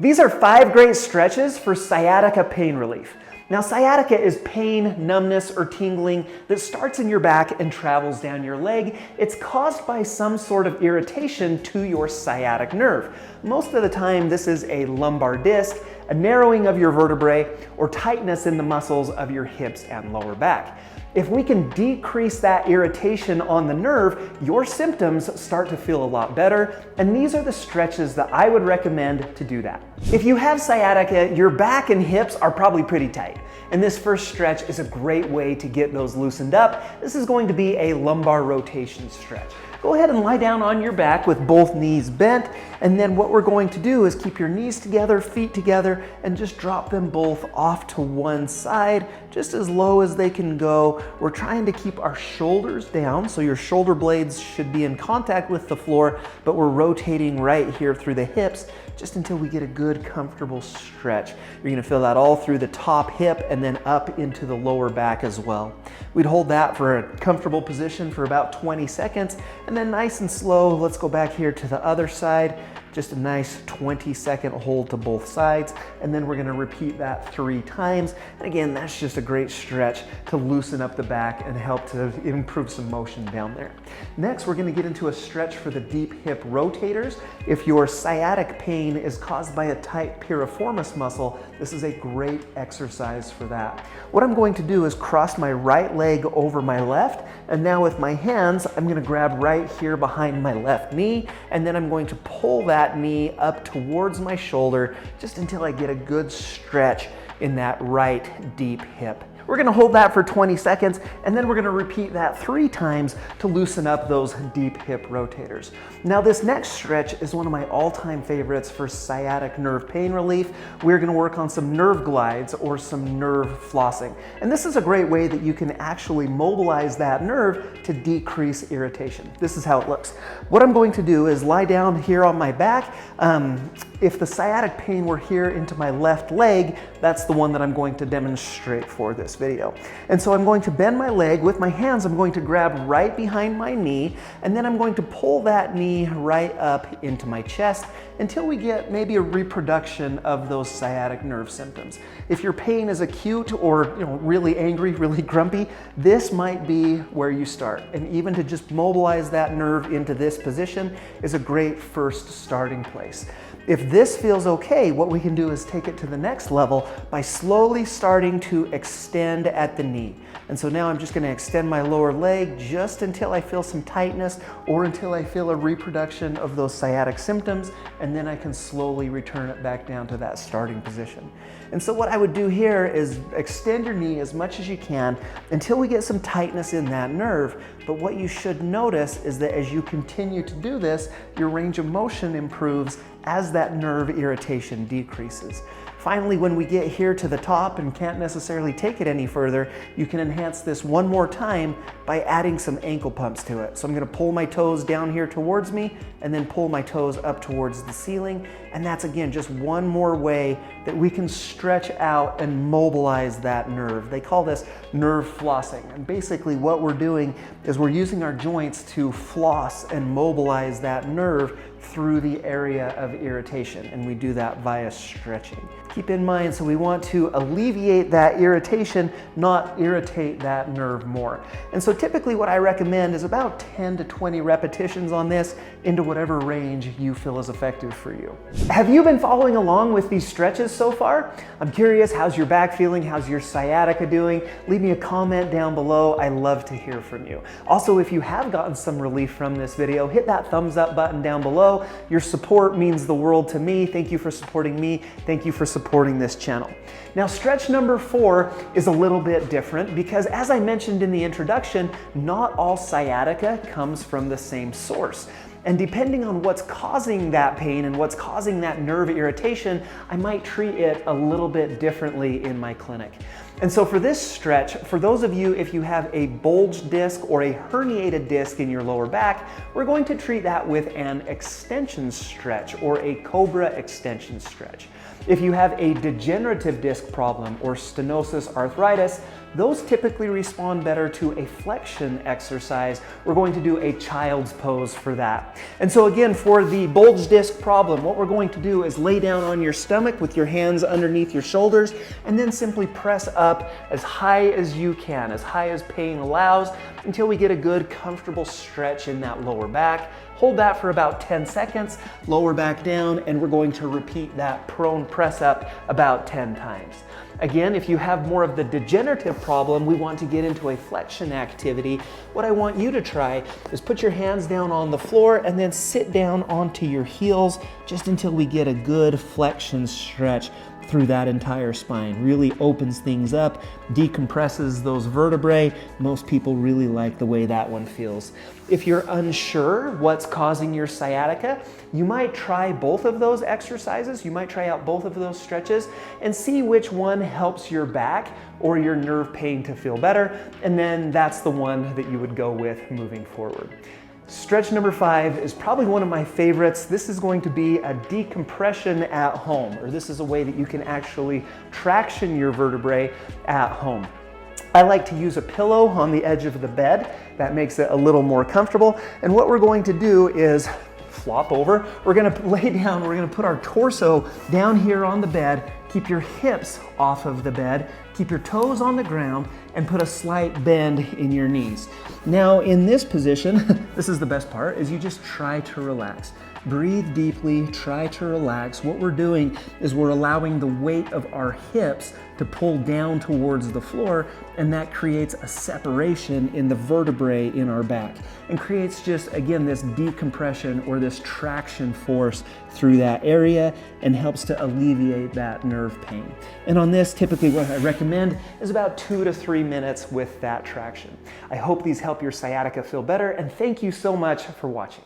These are 5 great stretches for sciatica pain relief. Now, sciatica is pain, numbness, or tingling that starts in your back and travels down your leg. It's caused by some sort of irritation to your sciatic nerve. Most of the time, this is a lumbar disc, a narrowing of your vertebrae, or tightness in the muscles of your hips and lower back. If we can decrease that irritation on the nerve, your symptoms start to feel a lot better, and these are the stretches that I would recommend to do that. If you have sciatica, your back and hips are probably pretty tight, and this first stretch is a great way to get those loosened up. This is going to be a lumbar rotation stretch. Go ahead and lie down on your back with both knees bent, and then what we're going to do is keep your knees together, feet together, and just drop them both off to one side, just as low as they can go. We're trying to keep our shoulders down, so your shoulder blades should be in contact with the floor, but we're rotating right here through the hips, just until we get a good, comfortable stretch. You're gonna feel that all through the top hip and then up into the lower back as well. We'd hold that for a comfortable position for about 20 seconds, and then nice and slow, let's go back here to the other side. Just a nice 20-second hold to both sides, and then we're gonna repeat that 3 times. And again, that's just a great stretch to loosen up the back and help to improve some motion down there. Next, we're gonna get into a stretch for the deep hip rotators. If your sciatic pain is caused by a tight piriformis muscle, this is a great exercise for that. What I'm going to do is cross my right leg over my left, and now with my hands, I'm gonna grab right here behind my left knee, and then I'm going to pull that knee up towards my shoulder just until I get a good stretch in that right deep hip. We're gonna hold that for 20 seconds, and then we're gonna repeat that 3 times to loosen up those deep hip rotators. Now, this next stretch is one of my all-time favorites for sciatic nerve pain relief. We're gonna work on some nerve glides or some nerve flossing. And this is a great way that you can actually mobilize that nerve to decrease irritation. This is how it looks. What I'm going to do is lie down here on my back. If the sciatic pain were here into my left leg, that's the one that I'm going to demonstrate for this video. And so I'm going to bend my leg with my hands. I'm going to grab right behind my knee, and then I'm going to pull that knee right up into my chest until we get maybe a reproduction of those sciatic nerve symptoms. If your pain is acute or really angry, really grumpy, this might be where you start. And even to just mobilize that nerve into this position is a great first starting place. If this feels okay, what we can do is take it to the next level by slowly starting to extend at the knee. And so now I'm just gonna extend my lower leg just until I feel some tightness or until I feel a reproduction of those sciatic symptoms, and then I can slowly return it back down to that starting position. And so what I would do here is extend your knee as much as you can until we get some tightness in that nerve. But what you should notice is that as you continue to do this, your range of motion improves as that nerve irritation decreases. Finally, when we get here to the top and can't necessarily take it any further, you can enhance this one more time by adding some ankle pumps to it. So I'm gonna pull my toes down here towards me and then pull my toes up towards the ceiling. And that's, again, just one more way that we can stretch out and mobilize that nerve. They call this nerve flossing. And basically what we're doing is we're using our joints to floss and mobilize that nerve through the area of irritation, and we do that via stretching. Keep in mind, so we want to alleviate that irritation, not irritate that nerve more. And so typically what I recommend is about 10 to 20 repetitions on this into whatever range you feel is effective for you. Have you been following along with these stretches so far? I'm curious, how's your back feeling? How's your sciatica doing? Leave me a comment down below. I love to hear from you. Also, if you have gotten some relief from this video, hit that thumbs up button down below. Your support means the world to me. Thank you for supporting me. Thank you for supporting this channel. Now, stretch number 4 is a little bit different because, as I mentioned in the introduction, not all sciatica comes from the same source. And depending on what's causing that pain and what's causing that nerve irritation, I might treat it a little bit differently in my clinic. And so for this stretch, for those of you, if you have a bulged disc or a herniated disc in your lower back, we're going to treat that with an extension stretch or a cobra extension stretch. If you have a degenerative disc problem or stenosis arthritis, those typically respond better to a flexion exercise. We're going to do a child's pose for that. And so again, for the bulge disc problem, what we're going to do is lay down on your stomach with your hands underneath your shoulders, and then simply press up as high as you can, as high as pain allows, until we get a good, comfortable stretch in that lower back. Hold that for about 10 seconds, lower back down, and we're going to repeat that prone press up about 10 times. Again, if you have more of the degenerative problem, we want to get into a flexion activity. What I want you to try is put your hands down on the floor and then sit down onto your heels just until we get a good flexion stretch through that entire spine. Really opens things up, decompresses those vertebrae. Most people really like the way that one feels. If you're unsure what's causing your sciatica, you might try both of those exercises. You might try out both of those stretches and see which one helps your back or your nerve pain to feel better. And then that's the one that you would go with moving forward. Stretch number 5 is probably one of my favorites. This is going to be a decompression at home, or this is a way that you can actually traction your vertebrae at home. I like to use a pillow on the edge of the bed. That makes it a little more comfortable. And what we're going to do is flop over. We're going to lay down, we're going to put our torso down here on the bed, keep your hips off of the bed, keep your toes on the ground, and put a slight bend in your knees. Now in this position, this is the best part, is you just try to relax. Breathe deeply, try to relax. What we're doing is we're allowing the weight of our hips to pull down towards the floor, and that creates a separation in the vertebrae in our back and creates just, again, this decompression or this traction force through that area and helps to alleviate that nerve pain. And on this, typically what I recommend is about 2 to 3 minutes with that traction. I hope these help your sciatica feel better, and thank you so much for watching.